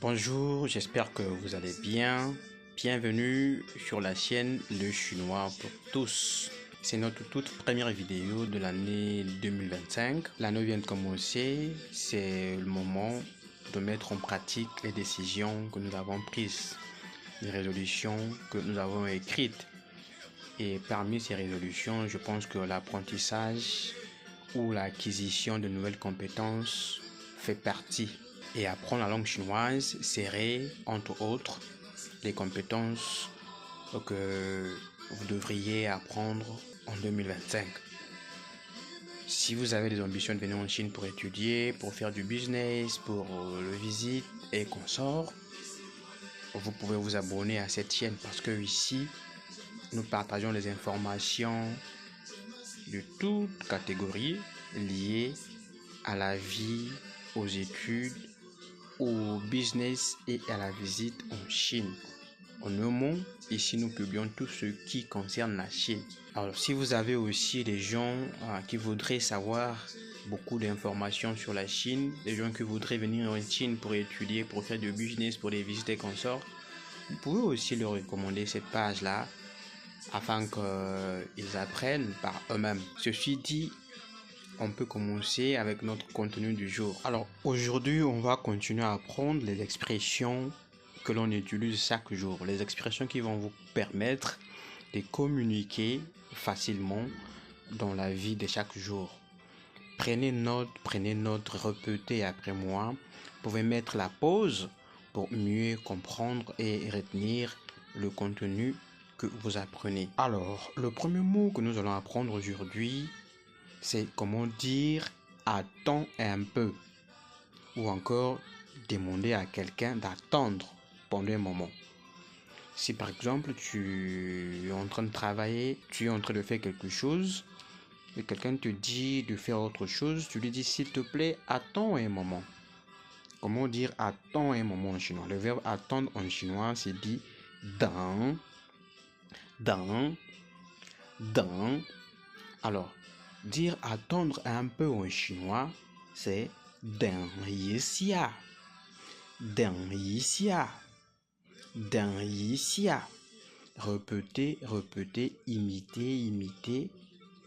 Bonjour, j'espère que vous allez bien. Bienvenue sur la chaîne Le Chinois pour tous. C'est notre toute première vidéo de l'année 2025. L'année vient de commencer, c'est le moment de mettre en pratique les décisions que nous avons prises, les résolutions que nous avons écrites. Et parmi ces résolutions, je pense que l'apprentissage ou l'acquisition de nouvelles compétences fait partie. Et apprendre la langue chinoise serait, entre autres, les compétences que vous devriez apprendre en 2025. Si vous avez des ambitions de venir en Chine pour étudier, pour faire du business, pour le visite et consorts, vous pouvez vous abonner à cette chaîne parce que ici, nous partageons les informations de toutes catégories liées à la vie, aux études, au business et à la visite en Chine. En un mot, ici nous publions tout ce qui concerne la Chine. Alors si vous avez aussi des gens qui voudraient savoir beaucoup d'informations sur la Chine, des gens qui voudraient venir en Chine pour étudier, pour faire du business, pour les visiter et consorts, vous pouvez aussi leur recommander cette page-là afin qu'ils apprennent par eux-mêmes. Ceci dit, on peut commencer avec notre contenu du jour. Alors aujourd'hui, on va continuer à apprendre les expressions que l'on utilise chaque jour. Les expressions qui vont vous permettre de communiquer facilement dans la vie de chaque jour. Prenez note, répétez après moi. Vous pouvez mettre la pause pour mieux comprendre et retenir le contenu que vous apprenez. Alors, le premier mot que nous allons apprendre aujourd'hui, c'est comment dire attends un peu ou encore demander à quelqu'un d'attendre pendant un moment. Si par exemple tu es en train de travailler, tu es en train de faire quelque chose et quelqu'un te dit de faire autre chose, tu lui dis s'il te plaît attends un moment. Comment dire attends un moment en chinois? Le verbe attendre en chinois c'est dit dans. Alors, dire attendre un peu en chinois, c'est 等一下. Répétez, imitez,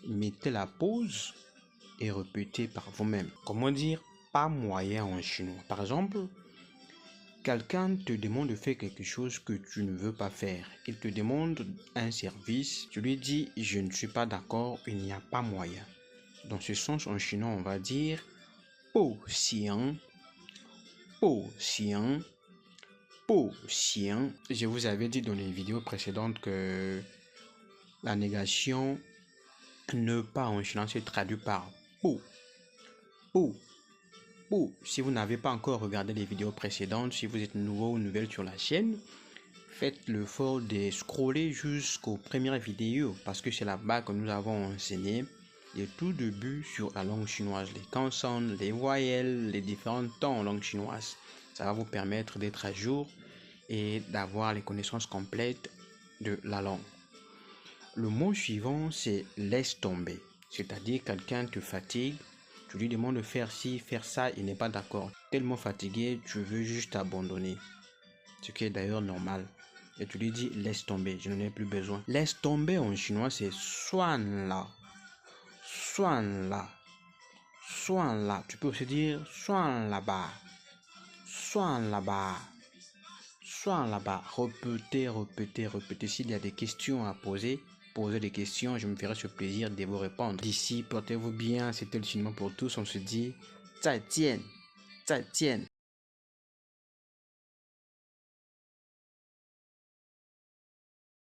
mettez la pause et répétez par vous-même. Comment dire pas moyen en chinois? Par exemple, quelqu'un te demande de faire quelque chose que tu ne veux pas faire. Il te demande un service. Tu lui dis « Je ne suis pas d'accord, il n'y a pas moyen ». Dans ce sens, en chinois, on va dire « Po xiang ». Je vous avais dit dans les vidéos précédentes que la négation « ne pas » en chinois se traduit par « po ». Si vous n'avez pas encore regardé les vidéos précédentes, si vous êtes nouveau ou nouvelle sur la chaîne, faites l'effort de scroller jusqu'aux premières vidéos parce que c'est là-bas que nous avons enseigné le tout début sur la langue chinoise, les consonnes, les voyelles, les différents temps en langue chinoise. Ça va vous permettre d'être à jour et d'avoir les connaissances complètes de la langue. Le mot suivant, c'est laisse tomber, c'est-à-dire quelqu'un te fatigue. Tu lui demandes de faire ci, faire ça, il n'est pas d'accord. Tellement fatigué, tu veux juste abandonner. Ce qui est d'ailleurs normal. Et tu lui dis, laisse tomber, je n'en ai plus besoin. Laisse tomber en chinois, c'est suan la. Tu peux aussi dire suan là-bas. Répétez. S'il y a des questions à poser, posez des questions, je me ferai ce plaisir de vous répondre. D'ici, portez-vous bien, c'était le chinois pour tous, on se dit 再见.